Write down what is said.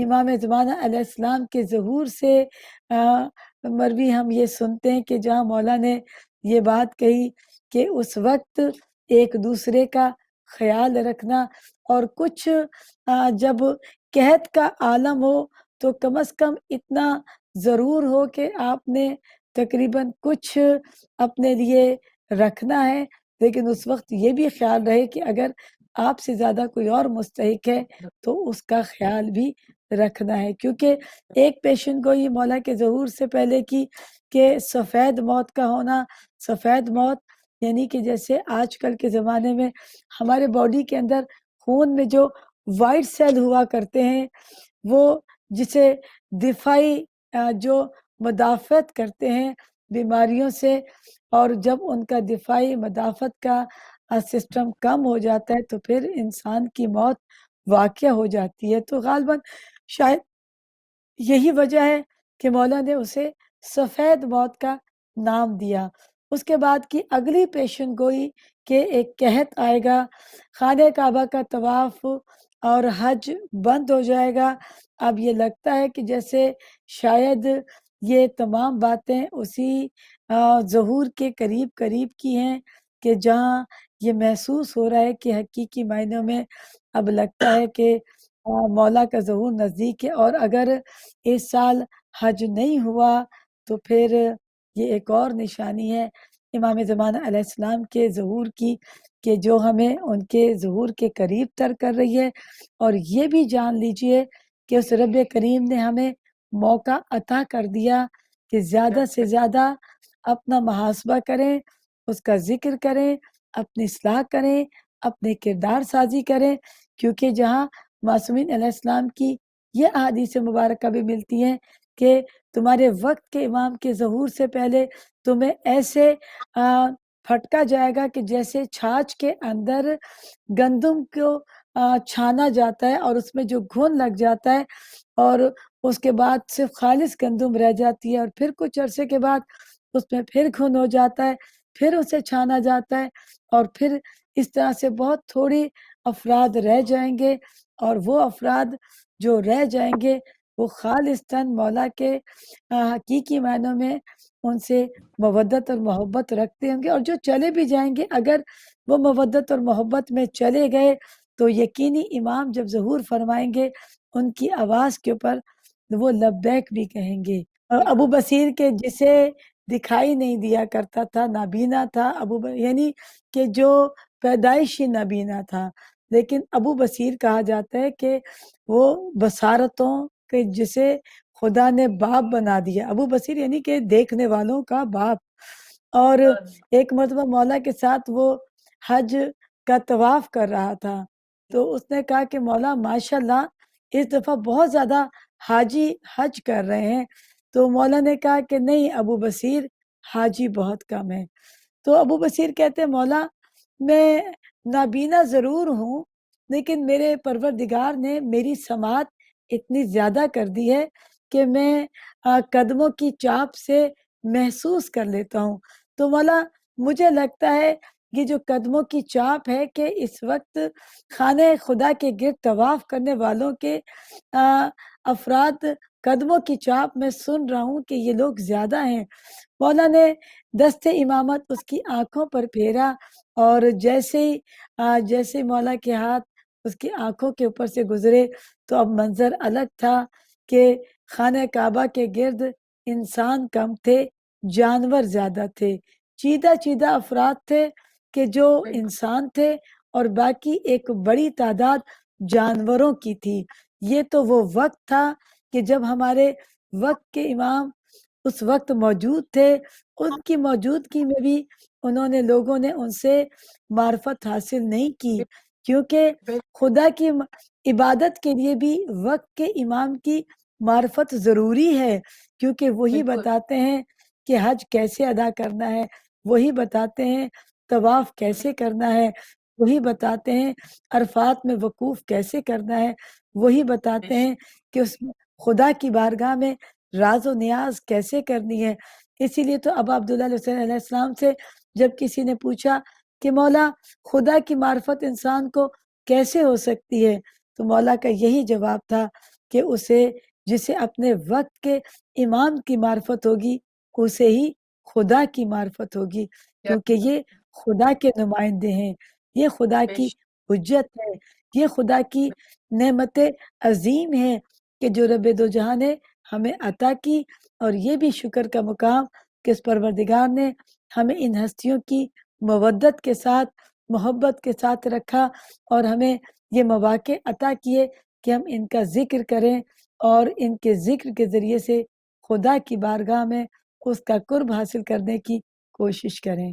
امام زمانہ علیہ السلام کے ظہور سے مروی ہم یہ سنتے ہیں کہ جہاں مولا نے یہ بات کہی کہ اس وقت ایک دوسرے کا خیال رکھنا، اور کچھ جب قحط کا عالم ہو تو کم از کم اتنا ضرور ہو کہ آپ نے تقریباً کچھ اپنے لیے رکھنا ہے، لیکن اس وقت یہ بھی خیال رہے کہ اگر آپ سے زیادہ کوئی اور مستحق ہے تو اس کا خیال بھی رکھنا ہے، کیونکہ ایک پیشن گوئی مولا کے ظہور سے پہلے کی کہ سفید موت کا ہونا۔ سفید موت یعنی کہ جیسے آج کل کے زمانے میں ہمارے باڈی کے اندر خون میں جو وائٹ سیل ہوا کرتے ہیں، وہ جسے دفاعی جو مدافعت کرتے ہیں بیماریوں سے، اور جب ان کا دفاعی مدافعت کا سسٹم کم ہو جاتا ہے تو پھر انسان کی موت واقع ہو جاتی ہے۔ تو غالباً شاید یہی وجہ ہے کہ مولا نے اسے سفید موت کا نام دیا۔ اس کے بعد کی اگلی پیشن گوئی کہ ایک قحط آئے گا، خانہ کعبہ کا طواف اور حج بند ہو جائے گا۔ اب یہ لگتا ہے کہ جیسے شاید یہ تمام باتیں اسی ظہور کے قریب قریب کی ہیں کہ جہاں یہ محسوس ہو رہا ہے کہ حقیقی معنوں میں اب لگتا ہے کہ مولا کا ظہور نزدیک ہے، اور اگر اس سال حج نہیں ہوا تو پھر یہ ایک اور نشانی ہے امام زمانہ علیہ السلام کے ظہور کی، کہ جو ہمیں ان کے ظہور کے قریب تر کر رہی ہے۔ اور یہ بھی جان لیجئے کہ اس رب کریم نے ہمیں موقع عطا کر دیا کہ زیادہ سے زیادہ اپنا محاسبہ کریں، اس کا ذکر کریں، اپنی اصلاح کریں، اپنے کردار سازی کریں، کیونکہ جہاں معصومین علیہ السلام کی یہ احادیث مبارکہ بھی ملتی ہیں کہ تمہارے وقت کے امام کے ظہور سے پہلے تمہیں ایسے پھٹکا جائے گا کہ جیسے چھاچھ کے اندر گندم کو چھانا جاتا ہے اور اس میں جو گھن لگ جاتا ہے، اور اس کے بعد صرف خالص گندم رہ جاتی ہے، اور پھر کچھ عرصے کے بعد اس میں پھر گھن ہو جاتا ہے، پھر اسے چھانا جاتا ہے، اور پھر اس طرح سے بہت تھوڑی افراد رہ جائیں گے، اور وہ افراد جو رہ جائیں گے وہ خالصتاً مولا کے حقیقی معنوں میں ان سے مودت اور محبت رکھتے ہوں گے، اور جو چلے بھی جائیں گے اگر وہ مودت اور محبت میں چلے گئے تو یقینی امام جب ظہور فرمائیں گے ان کی آواز کے اوپر وہ لبیک بھی کہیں گے۔ ابو بصیر کے جسے دکھائی نہیں دیا کرتا تھا، نابینا تھا، یعنی کہ جو پیدائشی نابینا تھا، لیکن ابو بصیر کہا جاتا ہے کہ وہ بصارتوں کے جسے خدا نے باپ بنا دیا۔ ابو بصیر یعنی کہ دیکھنے والوں کا باپ۔ اور ایک مرتبہ مولا کے ساتھ وہ حج کا طواف کر رہا تھا، تو اس نے کہا کہ مولا ماشاءاللہ اس دفعہ بہت زیادہ حاجی حج کر رہے ہیں۔ تو مولا نے کہا کہ نہیں ابو بصیر، حاجی بہت کم ہے۔ تو ابو بصیر کہتے ہیں مولا میں نابینا ضرور ہوں، لیکن میرے پروردگار نے میری سماعت اتنی زیادہ کر دی ہے کہ میں قدموں کی چاپ سے محسوس کر لیتا ہوں۔ تو مولا مجھے لگتا ہے یہ جو قدموں کی چاپ ہے کہ اس وقت خانہ خدا کے گرد طواف کرنے والوں کے افراد قدموں کی چاپ میں سن رہا ہوں کہ یہ لوگ زیادہ ہیں۔ مولا نے دست امامت اس کی آنکھوں پر پھیرا، اور جیسے مولا کے ہاتھ اس کی آنکھوں کے اوپر سے گزرے تو اب منظر الگ تھا کہ خانہ کعبہ کے گرد انسان کم تھے، جانور زیادہ تھے، چیدہ چیدہ افراد تھے کہ جو انسان تھے، اور باقی ایک بڑی تعداد جانوروں کی تھی۔ یہ تو وہ وقت تھا کہ جب ہمارے وقت کے امام اس وقت موجود تھے، ان کی موجودگی میں بھی انہوں نے لوگوں نے ان سے معرفت حاصل نہیں کی، کیونکہ خدا کی عبادت کے لیے بھی وقت کے امام کی معرفت ضروری ہے، کیونکہ وہی بتاتے ہیں کہ حج کیسے ادا کرنا ہے، وہی بتاتے ہیں طواف کیسے کرنا ہے، وہی بتاتے ہیں عرفات میں وقوف کیسے کرنا ہے، وہی بتاتے ہیں کہ اس میں خدا کی بارگاہ میں راز و نیاز کیسے کرنی ہے۔ اسی لیے تو ابا عبداللہ علیہ السلام سے جب کسی نے پوچھا کہ مولا خدا کی معرفت انسان کو کیسے ہو سکتی ہے، تو مولا کا یہی جواب تھا کہ جسے اپنے وقت کے امام کی معرفت ہوگی اسے ہی خدا کی معرفت ہوگی، کیا کیونکہ یہ خدا کے نمائندے ہیں، یہ خدا بے کی شک حجت ہے، یہ خدا کی نعمت عظیم ہے کہ جو رب دو جہاں نے ہمیں عطا کی، اور یہ بھی شکر کا مقام کہ اس پروردگار نے ہمیں ان ہستیوں کی مودت کے ساتھ محبت کے ساتھ رکھا اور ہمیں یہ مواقع عطا کیے کہ ہم ان کا ذکر کریں اور ان کے ذکر کے ذریعے سے خدا کی بارگاہ میں اس کا قرب حاصل کرنے کی کوشش کریں۔